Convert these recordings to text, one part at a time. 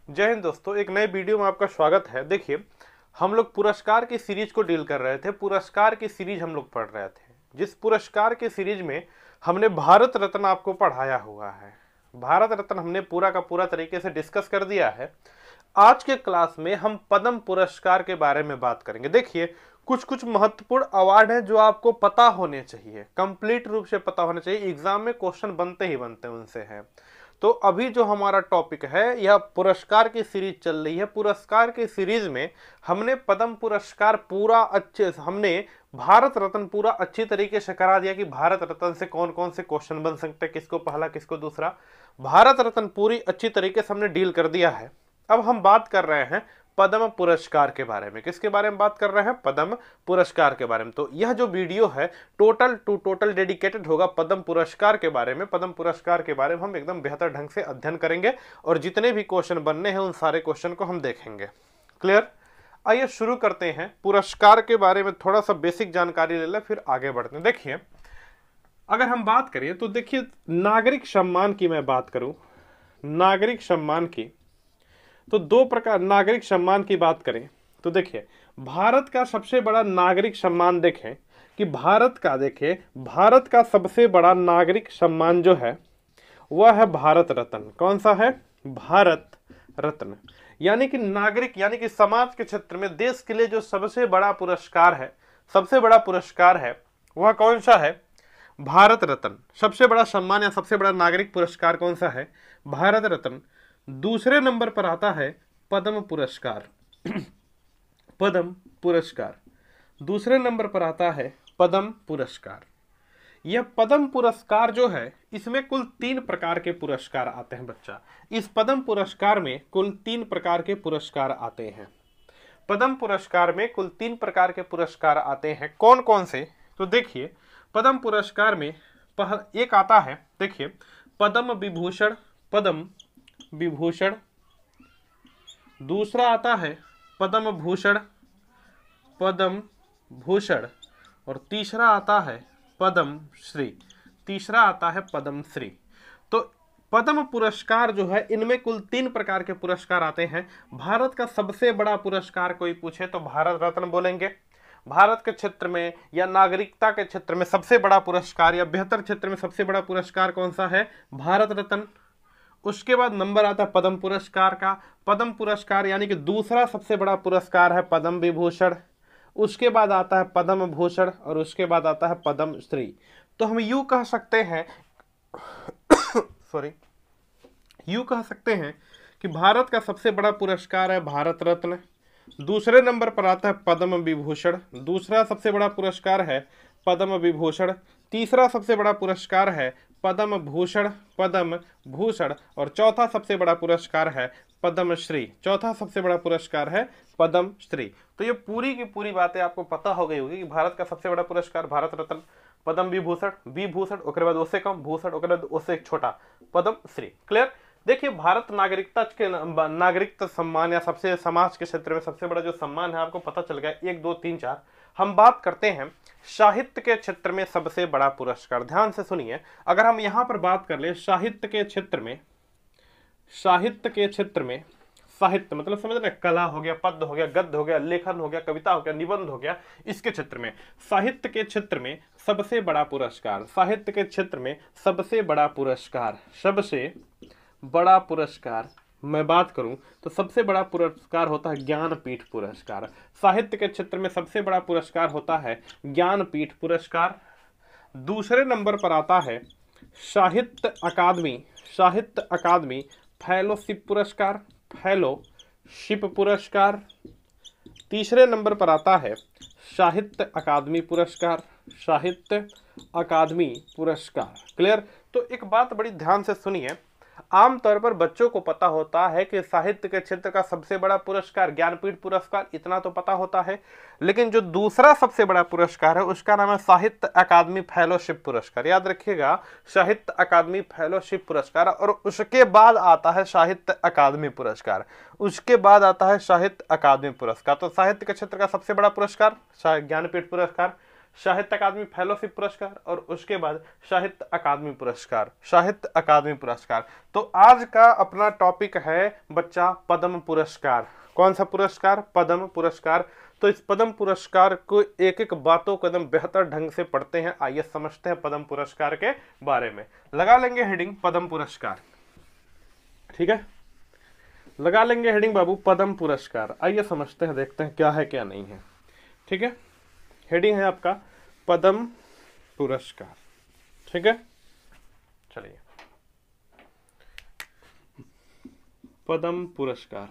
जय हिंद दोस्तों, एक नए वीडियो में आपका स्वागत है। देखिए, हम लोग पुरस्कार की सीरीज को डील कर रहे थे। पुरस्कार की सीरीज हम लोग पढ़ रहे थे, जिस पुरस्कार की सीरीज में हमने भारत रत्न आपको पढ़ाया हुआ है। भारत रत्न हमने पूरा का पूरा तरीके से डिस्कस कर दिया है। आज के क्लास में हम पद्म पुरस्कार के बारे में बात करेंगे। देखिए, कुछ कुछ महत्वपूर्ण अवार्ड हैं जो आपको पता होने चाहिए, कंप्लीट रूप से पता होने चाहिए। एग्जाम में क्वेश्चन बनते ही बनते उनसे हैं। तो अभी जो हमारा टॉपिक है, यह पुरस्कार की सीरीज चल रही है। पुरस्कार की सीरीज में हमने पद्म पुरस्कार पूरा अच्छे से, हमने भारत रत्न पूरा अच्छी तरीके से करा दिया कि भारत रत्न से कौन कौन से क्वेश्चन बन सकते हैं, किसको पहला किसको दूसरा। भारत रत्न पूरी अच्छी तरीके से हमने डील कर दिया है। अब हम बात कर रहे हैं पद्म पुरस्कार के बारे में। किसके बारे में बात कर रहे हैं? पद्म पुरस्कार के बारे में। तो यह जो वीडियो है टोटल डेडिकेटेड होगा पद्म पुरस्कार के बारे में। पद्म पुरस्कार के बारे में हम एकदम बेहतर ढंग से अध्ययन करेंगे और जितने भी क्वेश्चन बनने हैं उन सारे क्वेश्चन को हम देखेंगे। क्लियर? आइए शुरू करते हैं। पुरस्कार के बारे में थोड़ा सा बेसिक जानकारी ले लें, फिर आगे बढ़ते हैं। देखिए, अगर हम बात करें तो देखिए, नागरिक सम्मान की मैं बात करूं, नागरिक सम्मान की, तो दो प्रकार नागरिक सम्मान की बात करें तो देखिए, भारत का सबसे बड़ा नागरिक सम्मान देखें कि भारत का सबसे बड़ा नागरिक सम्मान जो है वह है भारत रत्न। कौन सा है? भारत रत्न। यानी कि नागरिक यानी कि समाज के क्षेत्र में देश के लिए जो सबसे बड़ा पुरस्कार है, सबसे बड़ा पुरस्कार है, वह कौन सा है? भारत रत्न। सबसे बड़ा सम्मान या सबसे बड़ा नागरिक पुरस्कार कौन सा है? भारत रत्न। दूसरे नंबर पर आता है पद्म पुरस्कार। पद्म पुरस्कार दूसरे नंबर पर आता है पद्म पुरस्कार। यह पद्म पुरस्कार जो है, इसमें कुल 3 प्रकार के पुरस्कार आते हैं बच्चा। इस पद्म पुरस्कार में कुल 3 प्रकार के पुरस्कार आते हैं। पद्म पुरस्कार में कुल 3 प्रकार के पुरस्कार आते हैं। कौन कौन से? तो देखिए, पद्म पुरस्कार में एक आता है, देखिए, पद्म विभूषण। पद्म विभूषण। दूसरा आता है पद्म भूषण, पद्म भूषण। और तीसरा आता है पद्म श्री, तीसरा आता है पद्म श्री। तो पद्म पुरस्कार जो है, इनमें कुल 3 प्रकार के पुरस्कार आते हैं। भारत का सबसे बड़ा पुरस्कार कोई पूछे तो भारत रत्न बोलेंगे। भारत के क्षेत्र में या नागरिकता के क्षेत्र में सबसे बड़ा पुरस्कार या बेहतर क्षेत्र में सबसे बड़ा पुरस्कार कौन सा है? भारत रत्न। उसके बाद नंबर आता है पद्म पुरस्कार का। पद्म पुरस्कार यानी कि दूसरा सबसे बड़ा पुरस्कार है पद्म विभूषण। उसके बाद आता है पद्म भूषण और उसके बाद आता है पद्म श्री। तो हम यूं कह सकते हैं यूं कह सकते हैं कि भारत का सबसे बड़ा पुरस्कार है भारत रत्न। दूसरे नंबर पर आता है पद्म विभूषण। दूसरा सबसे बड़ा पुरस्कार है पद्म विभूषण। तीसरा सबसे बड़ा पुरस्कार है पद्म भूषण, पद्म भूषण। और चौथा सबसे बड़ा पुरस्कार है पद्म श्री। चौथा सबसे बड़ा पुरस्कार है पद्म श्री। तो ये पूरी की पूरी बातें आपको पता हो गई होगी कि भारत का सबसे बड़ा पुरस्कार भारत रत्न, पद्म विभूषण, विभूषण, उसके बाद उससे कम भूषण, उसके बाद उससे एक छोटा पद्म श्री। क्लियर? देखिए, भारत नागरिकता सम्मान या सबसे समाज के क्षेत्र में सबसे बड़ा जो सम्मान है, आपको पता चल गया। 1 2 3 4। हम बात करते हैं साहित्य के क्षेत्र में सबसे बड़ा पुरस्कार। ध्यान से सुनिए, अगर हम यहां पर बात कर ले साहित्य के क्षेत्र में, साहित्य मतलब समझ रहे, कला हो गया, पद्य हो गया, गद्य हो गया, लेखन हो गया, कविता हो गया, निबंध हो गया, इसके क्षेत्र में साहित्य के क्षेत्र में सबसे बड़ा पुरस्कार, साहित्य के क्षेत्र में सबसे बड़ा पुरस्कार, सबसे बड़ा पुरस्कार मैं बात करूं तो सबसे बड़ा पुरस्कार होता है ज्ञानपीठ पुरस्कार। साहित्य के क्षेत्र में सबसे बड़ा पुरस्कार होता है ज्ञानपीठ पुरस्कार। दूसरे नंबर पर आता है साहित्य अकादमी फेलोशिप पुरस्कार, फेलोशिप पुरस्कार। तीसरे नंबर पर आता है साहित्य अकादमी पुरस्कार, साहित्य अकादमी पुरस्कार। क्लियर? तो एक बात बड़ी ध्यान से सुनिए, आमतौर पर बच्चों को पता होता है कि साहित्य के क्षेत्र का सबसे बड़ा पुरस्कार ज्ञानपीठ पुरस्कार, इतना तो पता होता है। लेकिन जो दूसरा सबसे बड़ा पुरस्कार है उसका नाम है साहित्य अकादमी फेलोशिप पुरस्कार। याद रखिएगा, साहित्य अकादमी फेलोशिप पुरस्कार। और उसके बाद आता है साहित्य अकादमी पुरस्कार, उसके बाद आता है साहित्य अकादमी पुरस्कार। तो साहित्य के क्षेत्र का सबसे बड़ा पुरस्कार ज्ञानपीठ पुरस्कार, साहित्य अकादमी फेलोशिप पुरस्कार और उसके बाद साहित्य अकादमी पुरस्कार, साहित्य अकादमी पुरस्कार। तो आज का अपना टॉपिक है बच्चा पद्म पुरस्कार। कौन सा पुरस्कार? पद्म पुरस्कार। तो इस पद्म पुरस्कार को एक एक बातों को एकदम बेहतर ढंग से पढ़ते हैं। आइए समझते हैं पद्म पुरस्कार के बारे में। लगा लेंगे हेडिंग पद्म पुरस्कार, ठीक है, लगा लेंगे हेडिंग बाबू पद्म पुरस्कार। आइए समझते हैं, देखते हैं क्या है क्या नहीं है, ठीक है। हेडिंग है आपका पद्म पुरस्कार, ठीक है। चलिए, पद्म पुरस्कार,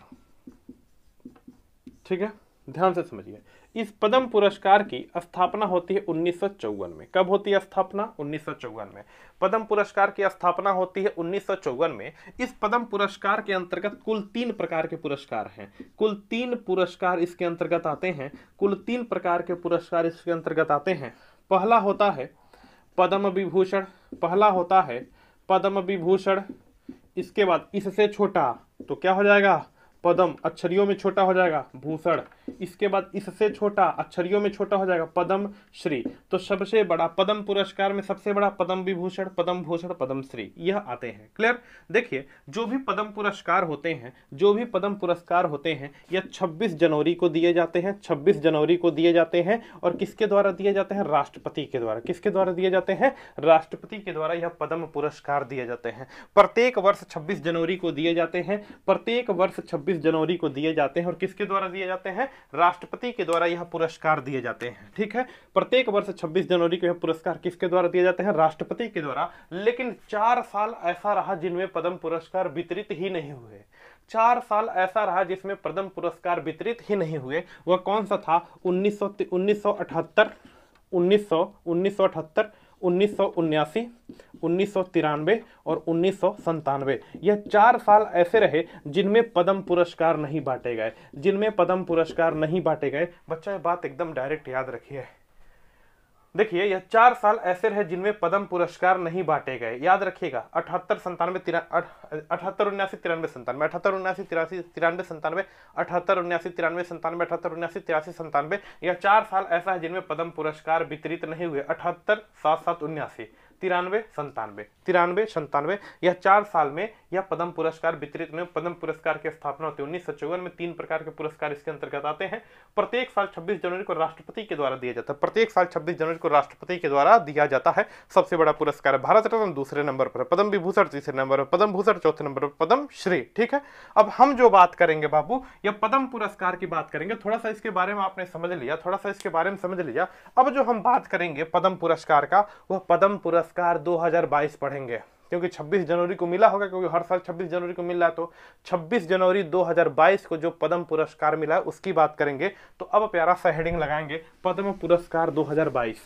ठीक है, ध्यान से समझिए। इस पद्म पुरस्कार की स्थापना होती है 1954 में। कब होती है स्थापना? 1954 में। पद्म पुरस्कार की स्थापना होती है 1954 में। इस पद्म पुरस्कार के अंतर्गत कुल 3 प्रकार के पुरस्कार हैं। कुल 3 पुरस्कार इसके अंतर्गत आते हैं। कुल 3 प्रकार के पुरस्कार इसके अंतर्गत आते हैं। पहला होता है पद्म विभूषण, पहला होता है पद्म विभूषण। इसके बाद इससे छोटा तो क्या हो जाएगा? पद्म, अक्षरियों में छोटा हो जाएगा भूषण। इसके बाद इससे छोटा, अक्षरियों में छोटा हो जाएगा पद्म श्री। तो सबसे बड़ा पद्म पुरस्कार में सबसे बड़ा पद्म विभूषण, पद्म भूषण, पद्म श्री, यह आते हैं। क्लियर? देखिए, जो भी पद्म पुरस्कार होते हैं, जो भी पद्म पुरस्कार होते हैं, यह 26 जनवरी को दिए जाते हैं। 26 जनवरी को दिए जाते हैं। और किसके द्वारा दिए जाते हैं? राष्ट्रपति के द्वारा। किसके द्वारा दिए जाते हैं? राष्ट्रपति के द्वारा यह पद्म पुरस्कार दिए जाते हैं। प्रत्येक वर्ष 26 जनवरी को दिए जाते हैं। प्रत्येक वर्ष 26 जनवरी को दिए जाते हैं। और किसके द्वारा दिए जाते हैं? राष्ट्रपति के द्वारा यह पुरस्कार दिए जाते हैं, ठीक है। प्रत्येक वर्ष 26 जनवरी को यह पुरस्कार किसके द्वारा दिए जाते हैं? राष्ट्रपति के द्वारा। लेकिन 4 साल ऐसा रहा जिनमें पद्म पुरस्कार वितरित ही नहीं हुए। 4 साल ऐसा रहा जिसमें पद्म पुरस्कार वितरित ही नहीं हुए। वह कौन सा था? 1978, 1978, 1979, 1993 और 1997। यह 4 साल ऐसे रहे जिनमें पद्म पुरस्कार नहीं बांटे गए, जिनमें पद्म पुरस्कार नहीं बांटे गए। बच्चा ये बात एकदम डायरेक्ट याद रखिए। देखिए, यह 4 साल ऐसे रहे जिनमें पद्म पुरस्कार नहीं बांटे गए। याद रखिएगा, 78, 97, 78, 79, 93, 97, 78, 79, 83, 93, 97, 78, 79, 93, 97, 78, 79, 83, 97। यह 4 साल ऐसा है जिनमें पद्म पुरस्कार वितरित नहीं हुए। 78, 7, 7, 79, 93, 97, 93, 97। यह 4 साल में यह पद्म पुरस्कार वितरित नहीं। पद्म पुरस्कार की स्थापना होती है 1954 में। 3 प्रकार के पुरस्कार इसके अंतर्गत आते हैं। प्रत्येक साल 26 जनवरी को राष्ट्रपति के द्वारा दिया जाता है। प्रत्येक साल 26 जनवरी को राष्ट्रपति के द्वारा दिया जाता है। सबसे बड़ा पुरस्कार है भारत रत्न, दूसरे नंबर पर पद्म विभूषण, तीसरे नंबर पर पद्म भूषण, चौथे नंबर पर पद्म श्री, ठीक है। अब हम जो बात करेंगे बाबू, यह पद्म पुरस्कार की बात करेंगे। थोड़ा सा इसके बारे में आपने समझ लिया, थोड़ा सा इसके बारे में समझ लिया। अब जो हम बात करेंगे पद्म पुरस्कार का, वह पद्म पुरस्कार 2022 पढ़ेंगे, क्योंकि 26 जनवरी को मिला होगा, क्योंकि हर साल 26 जनवरी को मिल रहा है। तो 26 जनवरी 2022 को जो पद्म पुरस्कार मिला है उसकी बात करेंगे। तो अब प्यारा सा हेडिंग लगाएंगे पद्म पुरस्कार 2022।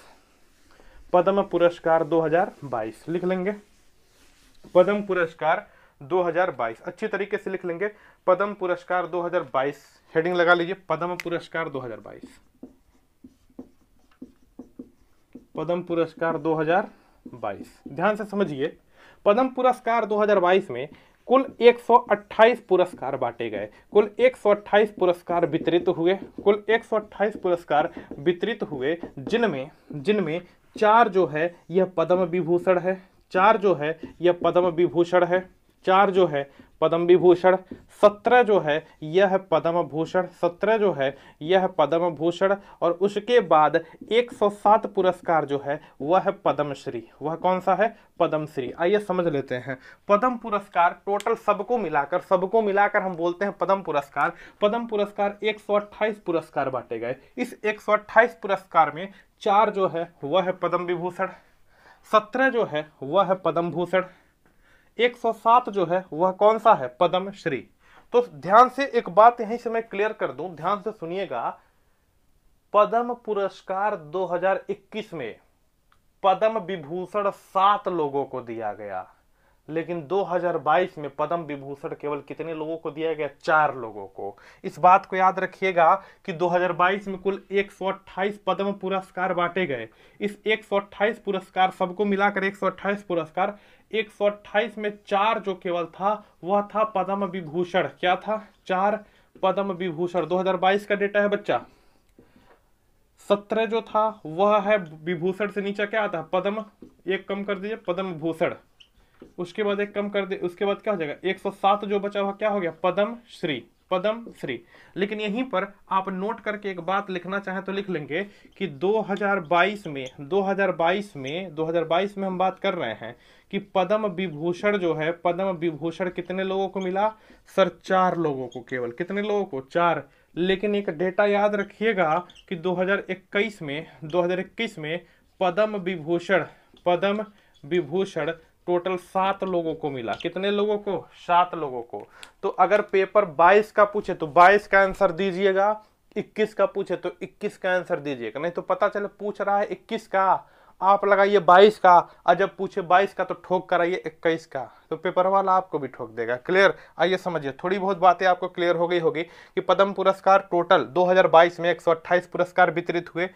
पद्म पुरस्कार 2022 लिख लेंगे। पद्म पुरस्कार 2022 अच्छी तरीके से लिख लेंगे। पद्म पुरस्कार 2022 हेडिंग लगा लीजिए, पद्म पुरस्कार 2022। पद्म पुरस्कार 2022 ध्यान से समझिए। पद्म पुरस्कार 2022 में कुल 128 पुरस्कार बांटे गए। कुल 128 पुरस्कार वितरित हुए। कुल 128 पुरस्कार वितरित हुए, जिनमें 4 जो है यह पद्म विभूषण है, 4 जो है यह पद्म विभूषण है, 4 जो है पद्म विभूषण, 17 जो है यह पद्म भूषण, 17 जो है यह पद्म भूषण। और उसके बाद 107 पुरस्कार जो है वह है पद्मश्री। वह कौन सा है? पद्मश्री। आइए समझ लेते हैं। पद्म पुरस्कार टोटल सबको मिलाकर हम बोलते हैं पद्म पुरस्कार। पद्म पुरस्कार 128 पुरस्कार बांटे गए। इस 128 पुरस्कार में 4 जो है वह है पद्म विभूषण, 17 जो है वह है पद्म भूषण, 107 जो है वह कौन सा है? पद्म श्री। तो ध्यान से एक बात यहीं से मैं क्लियर कर दूं, ध्यान से सुनिएगा। पद्म पुरस्कार 2021 में पद्म विभूषण 7 लोगों को दिया गया, लेकिन 2022 में पद्म विभूषण केवल कितने लोगों को दिया गया? 4 लोगों को। इस बात को याद रखिएगा कि 2022 में कुल 128 पद्म पुरस्कार बांटे गए। इस 128 पुरस्कार सबको मिलाकर 128 पुरस्कार, 128 में 4 जो केवल था वह था पद्म विभूषण। क्या था? 4 पद्म विभूषण। 2022 का डेटा है बच्चा। 17 जो था वह है विभूषण से नीचे क्या आता है, पद्म, एक कम कर दीजिए, पद्म भूषण, उसके बाद एक कम कर दे, उसके बाद क्या हो जाएगा, 107 जो बचा हुआ क्या हो गया, पद्म श्री, पद्म श्री। लेकिन यहीं पर आप नोट करके एक बात लिखना चाहें तो लिख लेंगे कि 2022 में हम बात कर रहे हैं कि पद्म विभूषण जो है, पद्म विभूषण कितने लोगों को मिला सर, 4 लोगों को, केवल कितने लोगों को, 4। लेकिन एक डेटा याद रखिएगा कि 2021 में पद्म विभूषण टोटल 7 लोगों को मिला। कितने लोगों को, 7 लोगों को। तो अगर पेपर 22 का पूछे तो 22 का आंसर दीजिएगा, 21 का पूछे तो 21 का आंसर दीजिएगा। नहीं तो पता चले पूछ रहा है 21 का, आप लगाइए 22 का, और जब पूछे 22 का तो ठोक कराइए 21 का, तो पेपर वाला आपको भी ठोक देगा। क्लियर? आइए समझिए, थोड़ी बहुत बातें आपको क्लियर हो गई होगी कि पद्म पुरस्कार टोटल 2022 में 128 पुरस्कार वितरित हुए।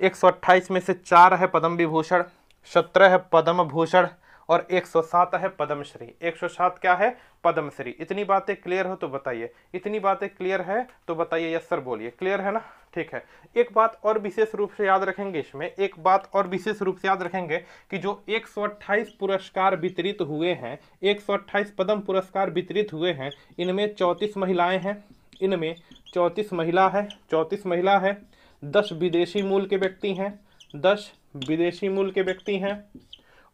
128 में से 4 है पद्म विभूषण, 17 है पद्म भूषण और 107 है पद्मश्री। 107 क्या है, पद्मश्री। इतनी बातें क्लियर हो तो बताइए, इतनी बातें क्लियर है तो बताइए यस सर बोलिए। क्लियर है ना? ठीक है। एक बात और विशेष रूप से याद रखेंगे, इसमें एक बात और विशेष रूप से याद रखेंगे कि जो 128 पुरस्कार वितरित हुए हैं, 128 पद्म पुरस्कार वितरित हुए हैं, इनमें 34 महिलाएं हैं, इनमें 34 महिला है, 10 विदेशी मूल के व्यक्ति हैं, 10 विदेशी मूल के व्यक्ति हैं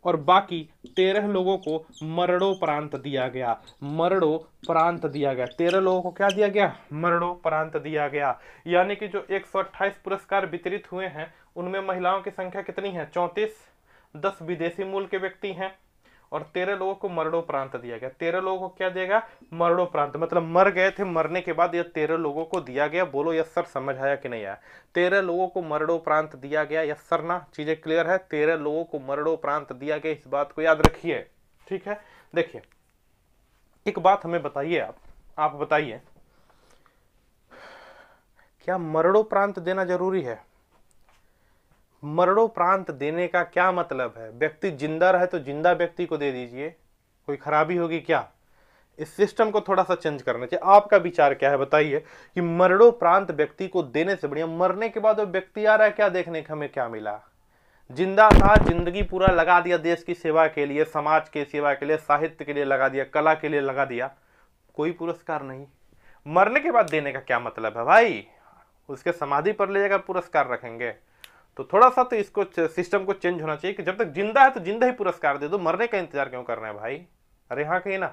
और बाकी 13 लोगों को मरणोपरांत दिया गया। मरणोपरांत दिया गया, 13 लोगों को क्या दिया गया, मरणोपरांत दिया गया। यानी कि जो 128 पुरस्कार वितरित हुए हैं उनमें महिलाओं की संख्या कितनी है, 34, 10 विदेशी मूल के व्यक्ति हैं और 13 लोगों को मरणोपरांत दिया गया। 13 लोगों को क्या देगा, मरणोपरांत, मतलब मर गए थे, मरने के बाद यह 13 लोगों को दिया गया। बोलो यस सर, समझ आया कि नहीं आया? 13 लोगों को मरणोपरांत दिया गया, यस सर ना? चीजें क्लियर है? 13 लोगों को मरणोपरांत दिया गया, इस बात को याद रखिए। ठीक है। देखिए एक बात हमें बताइए, आप बताइए, क्या मरणोपरांत देना जरूरी है? मरणोपरांत देने का क्या मतलब है? व्यक्ति जिंदा रहे तो जिंदा व्यक्ति को दे दीजिए, कोई खराबी होगी क्या? इस सिस्टम को थोड़ा सा चेंज करना चाहिए। आपका विचार क्या है बताइए कि मरणोपरांत व्यक्ति को देने से बढ़िया मरने के बाद वो व्यक्ति आ रहा है, क्या देखने को हमें क्या मिला? जिंदा था, जिंदगी पूरा लगा दिया देश की सेवा के लिए, समाज की सेवा के लिए, साहित्य के लिए लगा दिया, कला के लिए लगा दिया, कोई पुरस्कार नहीं। मरने के बाद देने का क्या मतलब है भाई? उसके समाधि पर ले जाकर पुरस्कार रखेंगे। तो थोड़ा सा तो इसको सिस्टम को चेंज होना चाहिए कि जब तक जिंदा है तो जिंदा ही पुरस्कार दे दो, मरने का इंतजार क्यों कर रहे हैं भाई? अरे हाँ कहीं ना।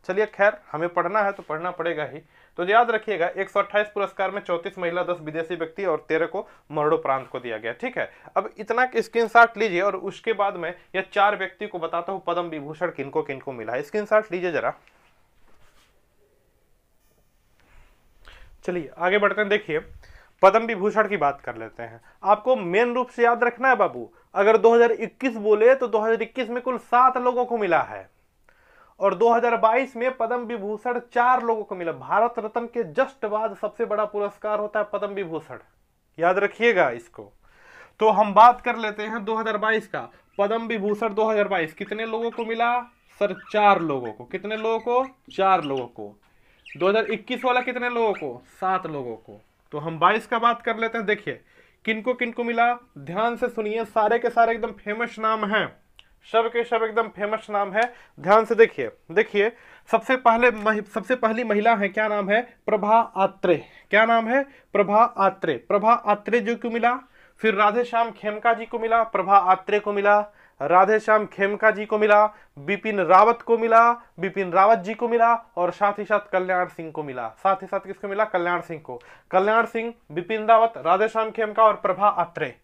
चलिए खैर, हमें पढ़ना है तो पढ़ना पड़ेगा ही। तो याद रखिएगा 128 पुरस्कार में 34 महिला, 10 विदेशी व्यक्ति और 13 को मरणोपरांत को दिया गया। ठीक है। अब इतना स्क्रीनशॉट लीजिए और उसके बाद में यह 4 व्यक्ति को बताता हूं पद्म विभूषण किनको किनको मिला है। स्क्रीनशॉट लीजिए जरा। चलिए आगे बढ़ते हैं। देखिए पद्म विभूषण की बात कर लेते हैं। आपको मेन रूप से याद रखना है बाबू, अगर 2021 बोले तो 2021 में कुल 7 लोगों को मिला है और 2022 में पद्म विभूषण 4 लोगों को मिला। भारत रत्न के जस्ट बाद सबसे बड़ा पुरस्कार होता है पद्म विभूषण, याद रखिएगा इसको। तो हम बात कर लेते हैं 2022 का। पद्म विभूषण 2022 कितने लोगों को मिला सर? 4 लोगों को। कितने लोगों को? 4 लोगों को। 2021 वाला कितने लोगों को? 7 लोगों को। तो हम 22 का बात कर लेते हैं। देखिए किनको किनको मिला, ध्यान से सुनिए, सारे के सारे एकदम फेमस नाम हैं, सब के सब एकदम फेमस नाम है। ध्यान से देखिए। देखिए सबसे पहली महिला है, क्या नाम है? प्रभा आत्रे। क्या नाम है? प्रभा आत्रे। प्रभा आत्रे जी को मिला। फिर राधेश्याम खेमका जी को मिला, प्रभा आत्रे को मिला, राधेश्याम खेमका जी को मिला, बिपिन रावत को मिला, बिपिन रावत जी को मिला और साथ ही साथ कल्याण सिंह को मिला। साथ ही साथ किसको मिला? कल्याण सिंह को। कल्याण सिंह, बिपिन रावत, राधेश्याम खेमका और प्रभा आत्रे।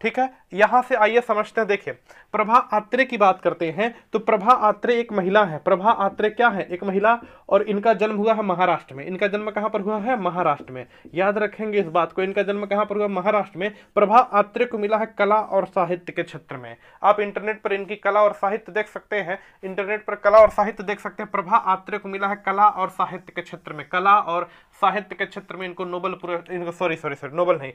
ठीक है। यहां से आइए समझते हैं। देखिए प्रभा आत्रे की बात करते हैं तो प्रभा आत्रे एक महिला है। प्रभा आत्रे क्या है? एक महिला, और इनका जन्म हुआ है महाराष्ट्र में। इनका जन्म कहां पर हुआ है? महाराष्ट्र में। याद रखेंगे इस बात को, इनका जन्म कहां पर हुआ? महाराष्ट्र में। प्रभा आत्रे को मिला है कला और साहित्य के क्षेत्र में। आप इंटरनेट पर इनकी कला और साहित्य देख सकते हैं, इंटरनेट पर कला और साहित्य देख सकते हैं। प्रभा आत्रे को मिला है कला और साहित्य के क्षेत्र में। कला और साहित्य के क्षेत्र में इनको नोबल नोबल नहीं,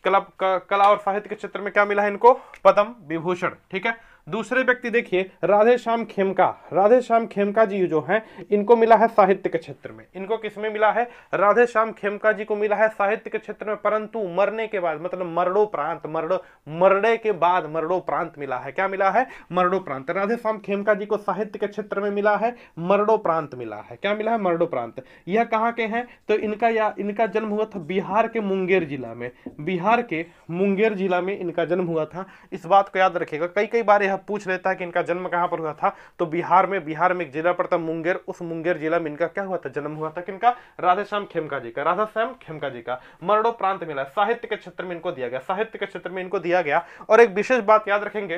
कला और साहित्य के क्षेत्र में क्या मिला है इनको? पद्म विभूषण। ठीक है। दूसरे व्यक्ति देखिए राधे श्याम खेमका, राधे श्याम खेमका जी जो हैं इनको मिला है साहित्य के क्षेत्र में। इनको किसमें मिला है? राधे श्याम खेमका जी को मिला है साहित्य के क्षेत्र में, परंतु मरने के बाद, मतलब मरणोपरांत, मरने के बाद मरणोपरांत मिला है। क्या मिला है? मरणोपरांत। राधे श्याम खेमका जी को साहित्य के क्षेत्र में मिला है, मरणोपरांत मिला है। क्या मिला है? मरणोपरांत। यह कहाँ के हैं? तो इनका जन्म हुआ था बिहार के मुंगेर जिला में, बिहार के मुंगेर जिला में इनका जन्म हुआ था। इस बात को याद रखिएगा, कई बार यह पूछ लेता है कि इनका जन्म कहां पर हुआ था, तो बिहार में एक जिला पड़ता मुंगेर, उस मुंगेर जिला में इनका क्या हुआ था? जन्म हुआ था। किनका? राधे श्याम खेमका जी का, राधे श्याम खेमका जी का। मरणोपरांत मिला, साहित्य के क्षेत्र में इनको दिया गया, साहित्य के क्षेत्र में इनको दिया गया। और एक विशेष बात याद रखेंगे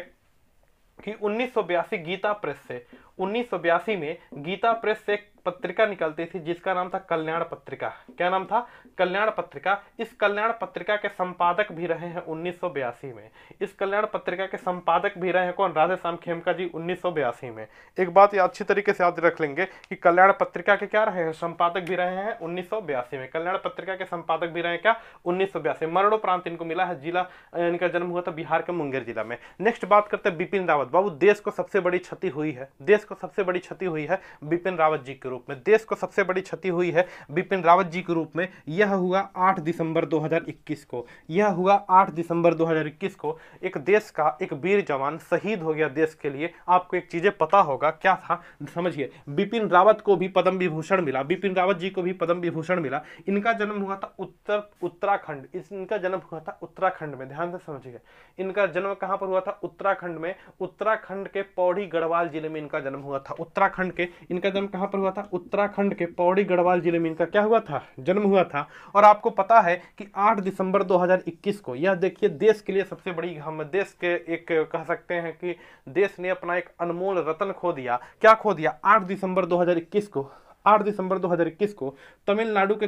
कि 1982 गीता प्रेस से, 1982 में गीता प्रेस से एक पत्रिका निकलती थी जिसका नाम था कल्याण पत्रिका। क्या नाम था? कल्याण पत्रिका। इस कल्याण पत्रिका के संपादक भी रहे हैं 1982 में। इस कल्याण पत्रिका के संपादक भी रहे हैं कौन? राधे श्याम खेमका जी 1982 में। एक बात अच्छी तरीके से याद रख लेंगे कि कल्याण पत्रिका के क्या रहे हैं? संपादक भी रहे हैं 1982 में। कल्याण पत्रिका के संपादक भी रहे क्या? 1982। मरणोपरांत इनको मिला है, जिला इनका जन्म हुआ था बिहार के मुंगेर जिला में। नेक्स्ट बात करते हैं बिपिन रावत। बाबू देश को सबसे बड़ी क्षति हुई है, देश को सबसे बड़ी क्षति हुई है बिपिन रावत जी के रूप में। देश को सबसे बड़ी क्षति हुई है बिपिन रावत जी के रूप में। यह हुआ 8 दिसंबर 2021 को। यह हुआ 8 दिसंबर 2021 को। एक देश का एक वीर जवान शहीद हो गया देश के लिए। आपको एक चीजें पता होगा, क्या था समझिए। बिपिन रावत को भी पद्म विभूषण मिला, बिपिन रावत जी को भी पद्म विभूषण मिला। इनका जन्म हुआ था उत्तराखंड, इनका जन्म हुआ था उत्तराखंड में। ध्यान से समझिए, इनका जन्म कहां पर हुआ था? उत्तराखंड में। उत्तराखंड के पौड़ी गढ़वाल जिले में इनका जन्म हुआ था। उत्तराखंड के इनका जन्म कहां पर हुआ था? उत्तराखंड के पौड़ी गढ़वाल जिले में इनका क्या हुआ था? जन्म हुआ था। और आपको पता है कि 8 दिसंबर 2021 को, यह देखिए देश के लिए सबसे बड़ी, हम देश के एक कह सकते हैं कि देश ने अपना एक अनमोल रत्न खो दिया। क्या खो दिया? 8 दिसंबर 2021 को, 8 दिसंबर 2021 को तमिलनाडु के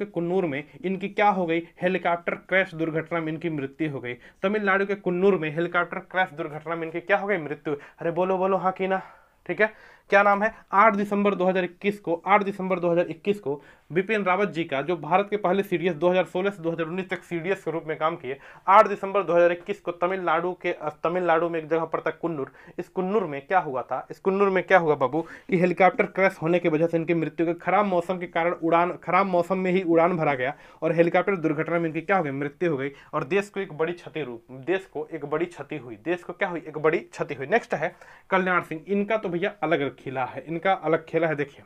कुन्नूर में इनकी क्या हो गई? हेलीकॉप्टर क्रैश दुर्घटना में इनकी मृत्यु हो गई। तमिलनाडु के कुन्नूर में हेलीकॉप्टर क्रैश दुर्घटना में इनकी क्या हो गई? मृत्यु। अरे बोलो बोलो हाँ की ना? ठीक है, क्या नाम है? 8 दिसंबर 2021 को, 8 दिसंबर 2021 को बिपिन रावत जी का, जो भारत के पहले सीडीएस 2016 से 2019 तक सीडीएस के रूप में काम किए, 8 दिसंबर 2021 को तमिलनाडु में एक जगह पड़ता कुन्नूर। इस कुन्नूर में क्या हुआ था? इस कुन्नूर में क्या हुआ बाबू कि हेलीकॉप्टर क्रैश होने की वजह से इनकी मृत्यु के खराब मौसम के कारण खराब मौसम में ही उड़ान भरा गया और हेलीकॉप्टर दुर्घटना में इनकी क्या हो गई? मृत्यु हो गई। और देश को एक बड़ी क्षति हुई। देश को क्या हुई? एक बड़ी क्षति हुई। नेक्स्ट है कल्याण सिंह। इनका तो भैया अलग खिला है, इनका अलग खेला है। देखिए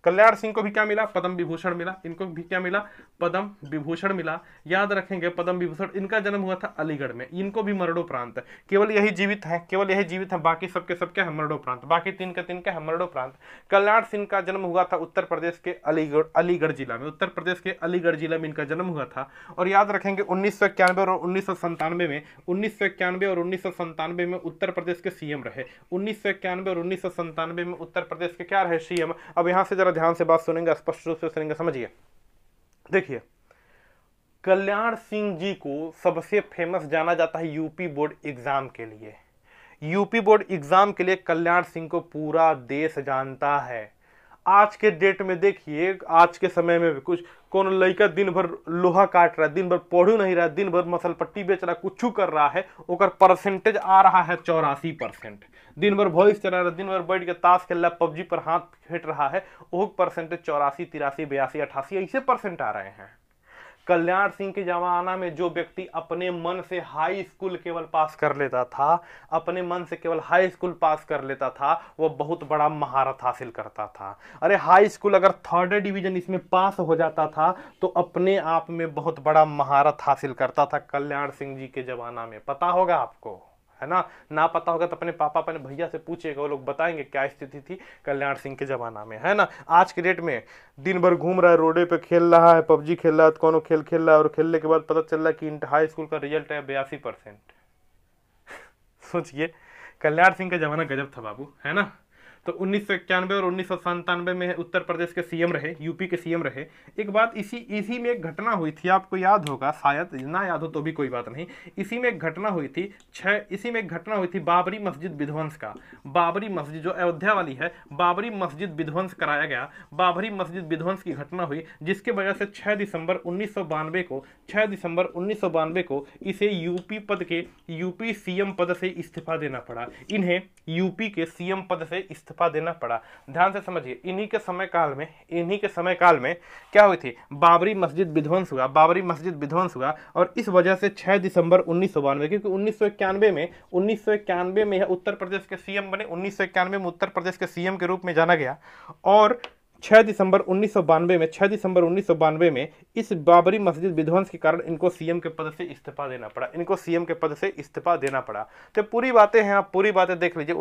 कल्याण सिंह को भी क्या मिला? पद्म विभूषण मिला। इनको भी क्या मिला? पद्म विभूषण मिला। याद रखेंगे पद्म विभूषण। इनका जन्म हुआ था अलीगढ़ में। इनको भी मरणोपरांत। केवल यही जीवित है, बाकी सबके सब क्या है? मरणोपरांत। बाकी 3 के 3 क्या है? मरणोपरांत। कल्याण सिंह का जन्म हुआ था उत्तर प्रदेश के अलीगढ़ जिला में। उत्तर प्रदेश के अलीगढ़ जिला में इनका जन्म हुआ था। और याद रखेंगे 1991 और 1997 में उत्तर प्रदेश के सीएम रहे। 1991 और 1997 में उत्तर प्रदेश के क्या रहे? सीएम। अब यहां से जरा ध्यान से बात सुनेंगे, स्पष्ट रूप से सुनेंगे, समझिए। देखिए कल्याण सिंह जी को सबसे फेमस जाना जाता है यूपी बोर्ड एग्जाम के लिए। यूपी बोर्ड एग्जाम के लिए कल्याण सिंह को पूरा देश जानता है। आज के डेट में देखिए, आज के समय में भी कुछ कौन लड़का दिन भर लोहा काट रहा है, दिन भर पढ़ू नहीं रहा है, दिन भर मसल पट्टी बेच रहा है, कुछ कर रहा है, ओकर परसेंटेज आ रहा है 84%। दिन भर वॉइस चला रहा है, दिन भर बैठ के ताश खेल रहा है, पबजी पर हाथ फेंट रहा है, वो परसेंटेज 84, 83, 82, 88 ऐसे परसेंट आ रहे हैं। कल्याण सिंह के जमाना में जो व्यक्ति अपने मन से हाई स्कूल केवल पास कर लेता था, अपने मन से केवल हाई स्कूल पास कर लेता था, वो बहुत बड़ा महारत हासिल करता था। अरे हाई स्कूल अगर 3rd डिवीजन इसमें पास हो जाता था तो अपने आप में बहुत बड़ा महारत हासिल करता था कल्याण सिंह जी के जमाना में। पता होगा आपको, है ना पता होगा तो अपने पापा अपने भैया से पूछेगा, वो लोग बताएंगे क्या स्थिति थी कल्याण सिंह के जमाना में, है ना। आज के डेट में दिन भर घूम रहा है, रोडे पे खेल रहा है, पबजी खेल रहा है, कोनो खेल खेल रहा है, और खेलने के बाद पता चल रहा है कि हाई स्कूल का रिजल्ट है 82%। सोचिए, कल्याण सिंह का जमाना गजब था बाबू, है ना। तो 1991 और 1997 में उत्तर प्रदेश के सीएम रहे, यूपी के सीएम रहे। एक बात इसी में एक घटना हुई थी, आपको याद होगा, शायद ना याद हो तो भी कोई बात नहीं। इसी में एक घटना हुई थी इसी में एक घटना हुई थी बाबरी मस्जिद विध्वंस का। बाबरी मस्जिद जो अयोध्या वाली है, बाबरी मस्जिद विध्वंस कराया गया। बाबरी मस्जिद विध्वंस की घटना हुई जिसके वजह से 6 दिसंबर 1992 को इसे यूपी सीएम पद से इस्तीफा देना पड़ा। इन्हें यूपी के सीएम पद से इस्तीफा देना पड़ा। ध्यान से समझिए, इन्हीं के समय काल में क्या हुई थी, बाबरी मस्जिद विध्वंस हुआ और इस वजह से 6 दिसंबर 1992, क्योंकि 1991 में उत्तर प्रदेश के सीएम बने, 1991 में उत्तर प्रदेश के सीएम के रूप में जाना गया। और 6 दिसंबर 1992 में इस बाबरी मस्जिद विध्वंस के कारण इनको सीएम के पद से इस्तीफा देना पड़ा। तो पूरी बातें हैं, आप पूरी बातें देख लीजिए।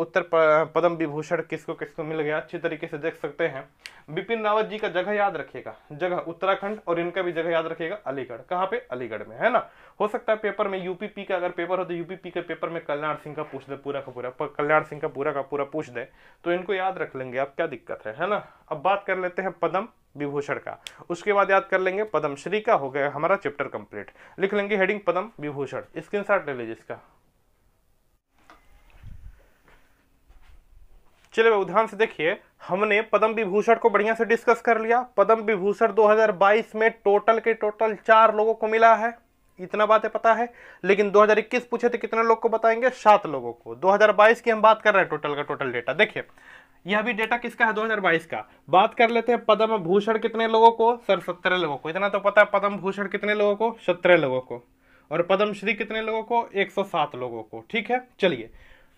पद्म विभूषण किसको किसको मिल गया, अच्छी तरीके से देख सकते हैं। बिपिन रावत जी का जगह याद रखिएगा, जगह उत्तराखंड, और इनका भी जगह याद रखिएगा अलीगढ़। कहाँ पे, अलीगढ़ में, है ना। हो सकता है पेपर में यूपीपी का अगर पेपर हो तो यूपीपी के पेपर में कल्याण सिंह का पूछ दे, पूरा का पूरा पूछ दे, तो इनको याद रख लेंगे आप, क्या दिक्कत है ना। अब बात कर लेते हैं पद्म विभूषण का, उसके बाद याद कर लेंगे पद्मश्री का। हो गया हमारा चैप्टर कंप्लीट। लिख लेंगे हेडिंग पद्म विभूषण, स्क्रीनशॉट ले लीजिए इसका। चलिए ध्यान से देखिए, हमने पद्म विभूषण को बढ़िया से डिस्कस कर लिया। पद्म विभूषण 2022 में टोटल 4 लोगों को मिला है, इतना बातें पता है। लेकिन 2021 पूछे थे कितने लोग को बताएंगे, 7 लोगों को। 2022 की हम बात कर रहे हैं, टोटल का टोटल डेटा देखिए। यह भी डेटा किसका है, 2022 का। बात कर लेते हैं पद्म भूषण कितने लोगों को, सर 17 लोगों को। इतना तो पता है, पद्म भूषण कितने लोगों को, 17 लोगों को। और पद्मश्री कितने लोगों को, 107 लोगों को। ठीक है, चलिए।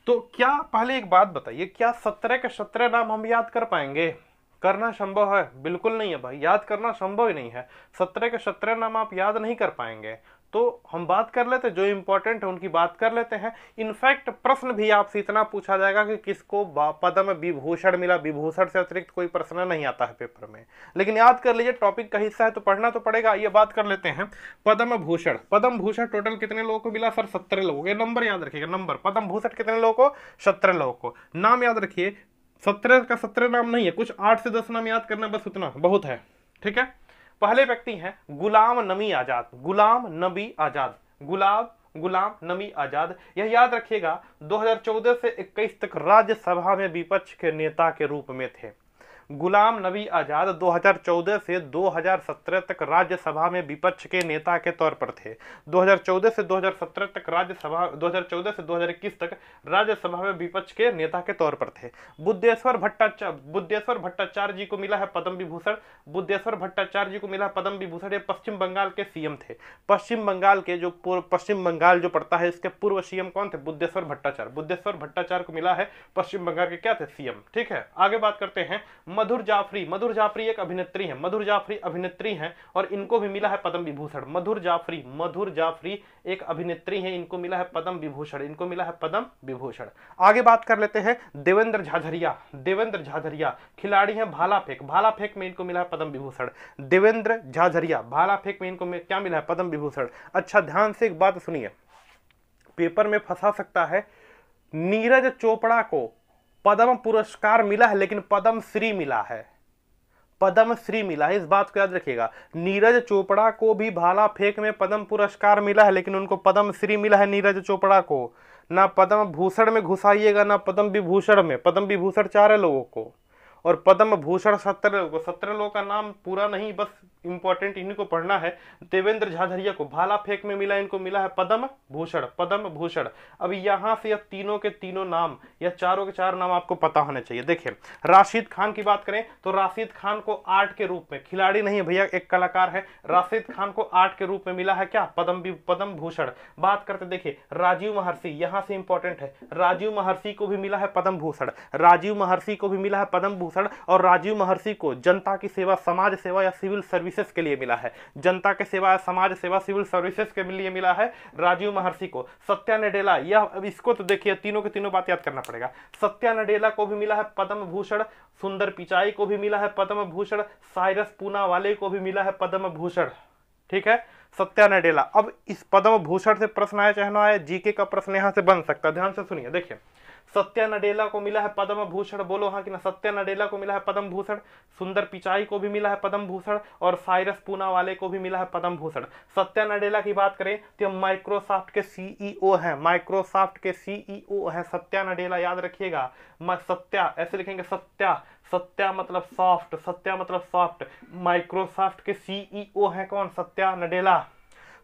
तो क्या पहले एक बात बताइए, क्या 17 के 17 नाम हम याद कर पाएंगे? करना संभव है? बिल्कुल नहीं है भाई, याद करना संभव ही नहीं है। 17 के 17 नाम आप याद नहीं कर पाएंगे। तो हम बात कर लेते हैं, जो इंपॉर्टेंट है उनकी बात कर लेते हैं। इनफैक्ट प्रश्न भी आपसे इतना पूछा जाएगा कि किसको पद्म विभूषण मिला, विभूषण से अतिरिक्त कोई प्रश्न नहीं आता है पेपर में। लेकिन याद कर लीजिए, टॉपिक का हिस्सा है तो पढ़ना तो पड़ेगा। ये बात कर लेते हैं पद्म भूषण टोटल कितने लोगों को मिला, सर 17 लोगों को। नंबर याद रखिएगा, नंबर। पद्म भूषण कितने लोगों को, 17 लोगों को। नाम याद रखिए, 17 का 17 नाम नहीं है, कुछ 8 से 10 नाम याद करना, बस उतना बहुत है। ठीक है। पहले व्यक्ति हैं गुलाम नबी आजाद। यह याद रखिएगा, 2014 से 21 तक राज्यसभा में विपक्ष के नेता के रूप में थे। गुलाम नबी आजाद 2014 से 2017 तक राज्यसभा में विपक्ष के नेता के तौर पर थे। 2014 से 2017 तक 2014 से 2021 तक राज्यसभा में विपक्ष के नेता के तौर पर थे। बुद्धेश्वर भट्टाचार्य जी को मिला है पद्म विभूषण। ये पश्चिम बंगाल के सीएम थे। पश्चिम बंगाल जो पड़ता है, इसके पूर्व सीएम कौन थे, बुद्धेश्वर भट्टाचार्य को मिला है पश्चिम बंगाल के क्या थे, सीएम। ठीक है, आगे बात करते हैं मधुर जाफरी एक अभिनेत्री हैं और इनको भी मिला है पद्म विभूषण। मधुर जाफरी एक अभिनेत्री हैं, इनको मिला है पद्म विभूषण। आगे बात कर लेते हैं देवेंद्र झाझरिया खिलाड़ी हैं भाला फेंक में इनको मिला है पद्म विभूषण। देवेंद्र झाझरिया भाला फेंक में इनको क्या मिला है, पद्म विभूषण। अच्छा ध्यान से एक बात सुनिए, पेपर में फंसा सकता है। नीरज चोपड़ा को पद्म पुरस्कार मिला है लेकिन पद्मश्री मिला है, इस बात को याद रखिएगा। नीरज चोपड़ा को भी भाला फेंक में पद्म पुरस्कार मिला है लेकिन उनको पद्मश्री मिला है नीरज चोपड़ा को। ना पद्म भूषण में घुसाइएगा ना पद्म विभूषण में। पद्म विभूषण 4 लोगों को और पद्म भूषण 17 लोगों को। 17 लोगों का नाम पूरा नहीं, बस इंपॉर्टेंट इन्हीं को पढ़ना है। देवेंद्र झाझरिया को भाला फेंक में मिला, इनको मिला है पद्म भूषण। अब यहां से तीनों के तीनों नाम या चारों के 4 नाम आपको पता होने चाहिए। देखिए राशिद खान की बात करें तो राशिद खान को आर्ट के रूप में, खिलाड़ी नहीं है भैया, एक कलाकार है। राशिद खान को आर्ट के रूप में मिला है क्या, पद्म भूषण। बात करते देखिए राजीव महर्षि, यहां से इंपॉर्टेंट है, राजीव महर्षि को भी मिला है पद्म भूषण। और राजीव महर्षि को जनता की सेवा, समाज सेवा या सिविल सर्विसेज के लिए मिला है। जनता के सेवा, समाज सेवा, सिविल सर्विसेज के लिए मिला है राजीव महर्षि को। सत्या नडेला, यह अब इसको तो देखिए तीनों के तीनों बात याद करना पड़ेगा। सत्या नडेला को भी मिला है पद्म भूषण। सुंदर पिचाई को भी मिला है पद्म भूषण। साइरस पूनावाले को भी मिला है पद्म भूषण। ठीक है, सत्या नडेला। अब इस पद्म भूषण से प्रश्न आया चाहे ना आए, जीके का प्रश्न यहां से बन सकता है। ध्यान से सुनिए, देखिए सत्या नडेला को मिला है पद्म भूषण, बोलो हाँ कि ना, सत्या नडेला को मिला है पद्म भूषण, सुंदर पिचाई को भी मिला है पद्म भूषण और साइरस पूनावाला को भी मिला है पद्म भूषण। सत्या नडेला की बात करें तो माइक्रोसॉफ्ट के सीईओ हैं, माइक्रोसॉफ्ट के सीईओ हैं सत्या नडेला, याद रखिएगा। सत्या ऐसे लिखेंगे, सत्या, सत्या मतलब सॉफ्ट, सत्या मतलब सॉफ्ट। माइक्रोसॉफ्ट के सीईओ हैं कौन? सत्या नडेला।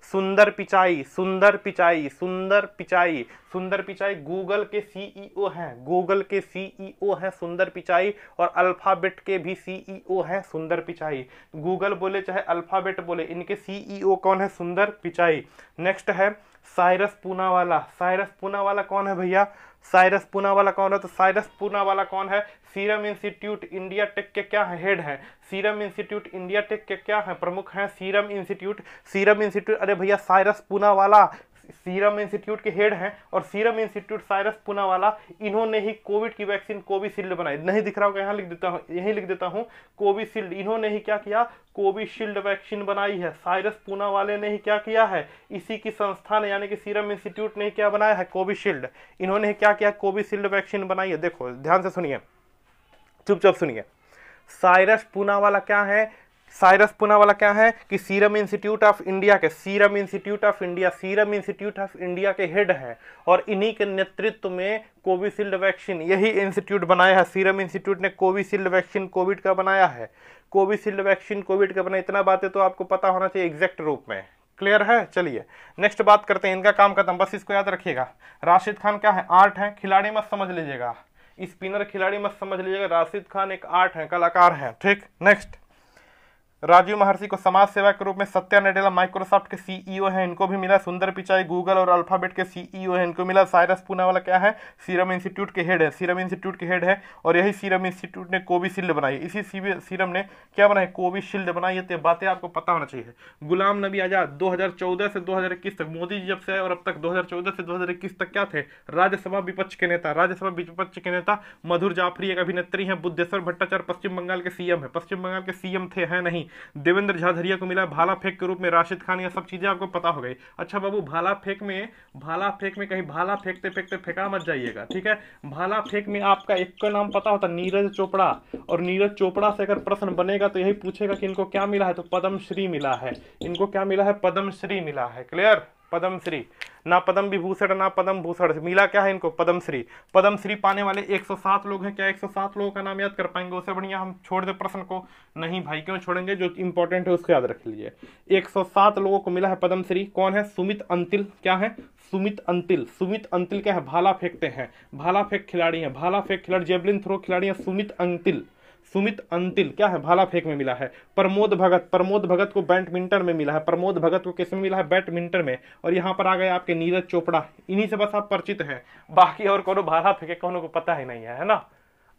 सुंदर पिचाई, सुंदर पिचाई, सुंदर पिचाई, सुंदर पिचाई गूगल के सीईओ हैं, गूगल के सीईओ हैं सुंदर पिचाई, और अल्फाबेट के भी सीईओ हैं सुंदर पिचाई। गूगल बोले चाहे अल्फाबेट बोले, इनके सीईओ कौन है? सुंदर पिचाई। नेक्स्ट है साइरस पूनावाला। साइरस पूनावाला कौन है भैया? साइरस पूनावाला कौन है? तो साइरस पूनावाला कौन है? सीरम इंस्टीट्यूट इंडिया टेक के क्या है? हेड है। सीरम इंस्टीट्यूट इंडिया टेक के क्या है? प्रमुख हैं। सीरम इंस्टीट्यूट, सीरम इंस्टीट्यूट, अरे भैया साइरस पूनावाला सीरम इंस्टीट्यूट के हेड हैं, और सीरम इंस्टीट्यूट साइरस पूनावाला, इन्होंने ही कोविड की वैक्सीन कोविशील्ड बनाई। नहीं दिख रहा होगा, यहाँ लिख देता हूँ, यही लिख देता हूँ, कोविशील्ड। इन्होंने ही क्या किया? कोविशील्ड वैक्सीन बनाई है। साइरस पूनावाला ने ही क्या किया है? इसी की संस्था ने यानी कि सीरम इंस्टीट्यूट ने क्या बनाया है? कोविशील्ड। इन्होंने क्या किया? कोविशील्ड वैक्सीन बनाई है। देखो ध्यान से सुनिए, चुपचाप सुनिए। साइरस पूनावाला क्या है? साइरस पूनावाला क्या है कि सीरम इंस्टीट्यूट ऑफ इंडिया के, serum institute of India, serum institute of India के हेड हैं, और इन्हीं के नेतृत्व में कोविशील्ड वैक्सीन, यही इंस्टीट्यूट बनाया है। सीरम इंस्टीट्यूट ने कोविशील्ड वैक्सीन कोविड का बनाया है, कोविशील्ड वैक्सीन कोविड का बनाया। इतना बातें तो आपको पता होना चाहिए एग्जैक्ट रूप में। क्लियर है? चलिए नेक्स्ट बात करते हैं। इनका काम खत्म, बस इसको याद रखिएगा। राशिद खान क्या है? आर्ट है, खिलाड़ी मत समझ लीजिएगा, स्पिनर खिलाड़ी मत समझ लीजिएगा। राशिद खान एक आर्ट है, कलाकार है। ठीक, नेक्स्ट राजीव महर्षि को समाज सेवा के रूप में, सत्या नडेला माइक्रोसॉफ्ट के सीईओ हैं, इनको भी मिला। सुंदर पिचाई गूगल और अल्फाबेट के सीईओ हैं, इनको मिला। साइरस पूनावाला क्या है? सीरम इंस्टीट्यूट के हेड है, सीरम इंस्टीट्यूट के हेड है, और यही सीरम इंस्टीट्यूट ने कोविशील्ड बनाई। इसी सीरम ने क्या बनाई? कोविशील्ड बनाई है। तो बातें आपको पता होना चाहिए। गुलाम नबी आजाद 2014 से 2021 तक, मोदी जी जब से आए और अब तक 2014 से 2021 तक क्या थे? राज्यसभा विपक्ष के नेता। राज्यसभा विपक्ष के नेता मधुर जाफरी एक अभिनेत्री हैं। बुद्धेश्वर भट्टाचार्य पश्चिम बंगाल के सीएम है, पश्चिम बंगाल के सीएम थे, हैं नहीं। देवेंद्र झाझरिया को मिला भाला फेंक के रूप में। राशिद खान, ये सब चीजें आपको पता हो गई। अच्छा बाबू, भाला फेंक में कहीं भाला फेंकते फेंकते फेंका मत जाइएगा, ठीक है? भाला फेंक में आपका एक का नाम पता होता, नीरज चोपड़ा, और नीरज चोपड़ा से अगर प्रश्न बनेगा तो यही पूछेगा कि इनको क्या मिला है? तो पद्मश्री मिला है। इनको क्या मिला है? पद्मश्री मिला है। क्लियर? पद्मश्री, ना पद्म विभूषण ना पद्म भूषण, मिला क्या है इनको? पद्मश्री। पद्मश्री पाने वाले 107 लोग हैं। क्या 107 लोगों का नाम याद कर पाएंगे? उससे बढ़िया हम छोड़ दे प्रश्न को? नहीं भाई, क्यों छोड़ेंगे? जो इंपॉर्टेंट है उसको याद रख लीजिए। 107 लोगों को मिला है पद्मश्री। कौन है? सुमित अंतिल। क्या है? सुमित अंतिल। सुमित अंतिल क्या है? भाला फेंकते हैं, भाला फेंक खिलाड़ी हैं, भाला फेंक खिलाड़ी, जेवलिन थ्रो खिलाड़ी हैं। सुमित अंतिल, सुमित अंतिल क्या है? भाला फेंक में मिला है। प्रमोद भगत, प्रमोद भगत को बैडमिंटन में मिला है। प्रमोद भगत को किस में मिला है? बैडमिंटन में। और यहाँ पर आ गए आपके नीरज चोपड़ा। इन्हीं से बस आप परिचित हैं, बाकी और कोनो भाला फेंके कोनो को पता ही नहीं है ना?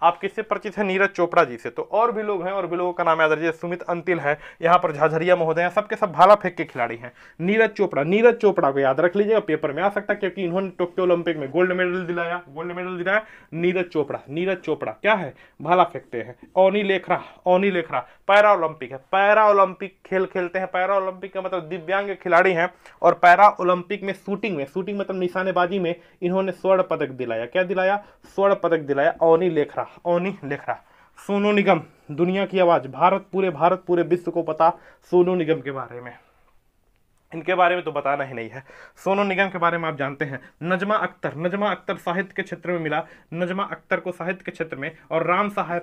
आप किससे परिचित है? नीरज चोपड़ा जी से। तो और भी लोग हैं, और भी लोगों का नाम याद रखिए। सुमित अंतिल है, यहाँ पर झाझरिया महोदय हैं, सबके सब भाला फेंक के खिलाड़ी हैं। नीरज चोपड़ा, नीरज चोपड़ा को याद रख लीजिएगा, पेपर में आ सकता है, क्योंकि इन्होंने टोक्यो ओलंपिक में गोल्ड मेडल दिलाया, गोल्ड मेडल दिलाया। नीरज चोपड़ा, नीरज चोपड़ा क्या है? भाला फेंकते हैं। ओनी लेखरा, ओनी लेखरा पैरा ओलंपिक है, पैरा ओलंपिक खेल खेलते हैं। पैरा ओलंपिक का मतलब दिव्यांग खिलाड़ी हैं, और पैरा ओलंपिक में शूटिंग में, शूटिंग मतलब निशानेबाजी में इन्होंने स्वर्ण पदक दिलाया। क्या दिलाया? स्वर्ण पदक दिलाया। ओनी लेखरा, ओनी लेखरा। सोनू निगम, दुनिया की आवाज, भारत पूरे विश्व को पता सोनू निगम के बारे में। इनके बारे में तो बताना ही नहीं है। सोनू निगम के बारे में आप जानते हैं। नजमा अख्तर, नजमा अख्तर साहित्य के क्षेत्र में मिला। नजमा अख्तर को साहित्य के क्षेत्र में, और राम सहाय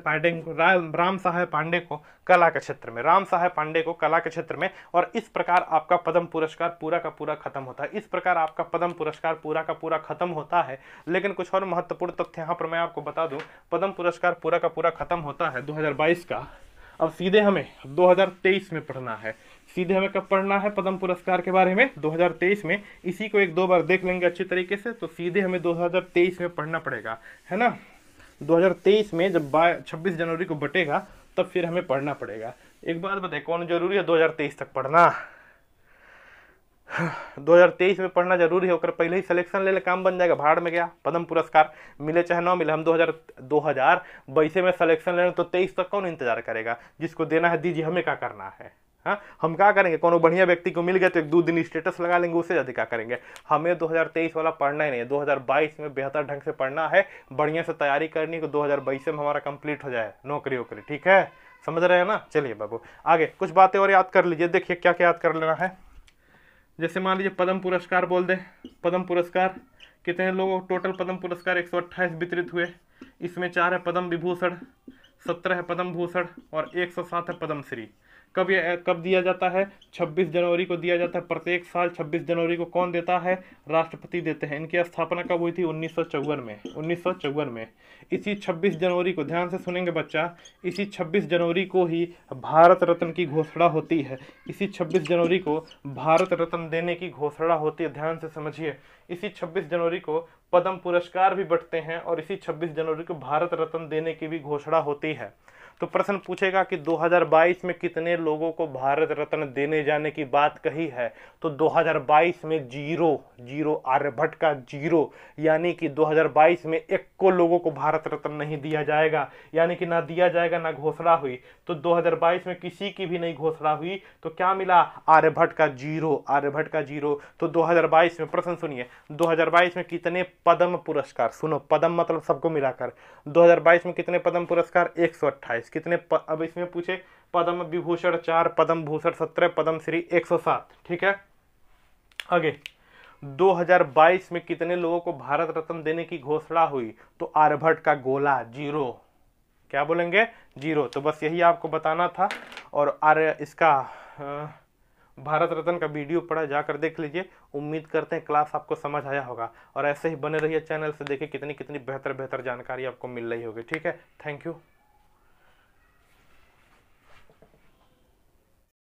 पांडे को कला के क्षेत्र में, राम सहाय पांडे को कला के क्षेत्र में। और इस प्रकार आपका पद्म पुरस्कार पूरा का पूरा खत्म होता है। इस प्रकार आपका पद्म पुरस्कार पूरा का पूरा खत्म होता है। लेकिन कुछ और महत्वपूर्ण तथ्य यहाँ पर मैं आपको बता दूं। पद्म पुरस्कार पूरा का पूरा खत्म होता है 2022 का। अब सीधे हमें 2023 में पढ़ना है। सीधे हमें कब पढ़ना है पद्म पुरस्कार के बारे में? 2023 में। इसी को एक दो बार देख लेंगे अच्छी तरीके से, तो सीधे हमें 2023 में पढ़ना पड़ेगा, है ना? 2023 में जब 26 जनवरी को बटेगा तब फिर हमें पढ़ना पड़ेगा। एक बात बताए, कौन जरूरी है 2023 तक पढ़ना? 2023 में पढ़ना जरूरी है, पहले ही सिलेक्शन ले ले, काम बन जाएगा। भाड़ में गया, पद्म पुरस्कार मिले चाहे ना मिले, हम 2022 में सिलेक्शन लेने, तो 23 तक कौन इंतजार करेगा? जिसको देना है दीजिए, हमें क्या करना है? हाँ, हम क्या करेंगे, कोनो बढ़िया व्यक्ति को मिल गए तो 1-2 दिन स्टेटस लगा लेंगे, उससे ज्यादा क्या करेंगे। हमें 2023 वाला पढ़ना ही नहीं है, 2022 में बेहतर ढंग से पढ़ना है, बढ़िया से तैयारी करनी है, 2022 में हमारा कंप्लीट हो जाए नौकरी वोकरी, ठीक है, समझ रहे हैं ना। चलिए बाबू आगे कुछ बातें और याद कर लीजिए। देखिए क्या क्या याद कर लेना है। जैसे मान लीजिए पद्म पुरस्कार बोल दे, पद्म पुरस्कार कितने लोगों को टोटल पद्म पुरस्कार 128 वितरित हुए। इसमें 4 है पद्म विभूषण, 17 है पद्म भूषण और 107 है पद्मश्री। कब दिया जाता है, 26 जनवरी को दिया जाता है। प्रत्येक साल 26 जनवरी को कौन देता है, राष्ट्रपति देते हैं। इनकी स्थापना कब हुई थी, 1954 में। इसी 26 जनवरी को, ध्यान से सुनेंगे बच्चा, इसी 26 जनवरी को ही भारत रत्न की घोषणा होती है। इसी 26 जनवरी को भारत रत्न देने की घोषणा होती है, ध्यान से समझिए। इसी 26 जनवरी को पद्म पुरस्कार भी बंटते हैं और इसी 26 जनवरी को भारत रत्न देने की भी घोषणा होती है। तो प्रश्न पूछेगा कि 2022 में कितने लोगों को भारत रत्न देने जाने की बात कही है, तो 2022 में जीरो, आर्यभट्ट का जीरो, यानी कि 2022 में 1 को लोगों को भारत रत्न नहीं दिया जाएगा, यानी कि ना दिया जाएगा ना घोषणा हुई। तो 2022 में किसी की भी नहीं घोषणा हुई, तो क्या मिला, आर्यभट्ट का जीरो। तो 2022 में, प्रश्न सुनिए, 2022 में कितने पद्म पुरस्कार, सुनो पद्म मतलब सबको मिलाकर, 2022 में कितने पद्म पुरस्कार, 128। कितने अब इसमें पूछे, पद्म विभूषण 4, पद्म भूषण 17, पद्मश्री 107, ठीक है। आगे 2022 में कितने लोगों को भारत रत्न देने की घोषणा हुई, तो आर्यभट्ट का गोला जीरो, क्या बोलेंगे, जीरो। तो बस यही आपको बताना था। और इसका भारत रत्न का वीडियो पड़ा, जाकर देख लीजिए। उम्मीद करते हैं क्लास आपको समझ आया होगा, और ऐसे ही बने रहिए चैनल से, देखिए कितनी कितनी बेहतर जानकारी आपको मिल रही होगी, ठीक है। Thank you.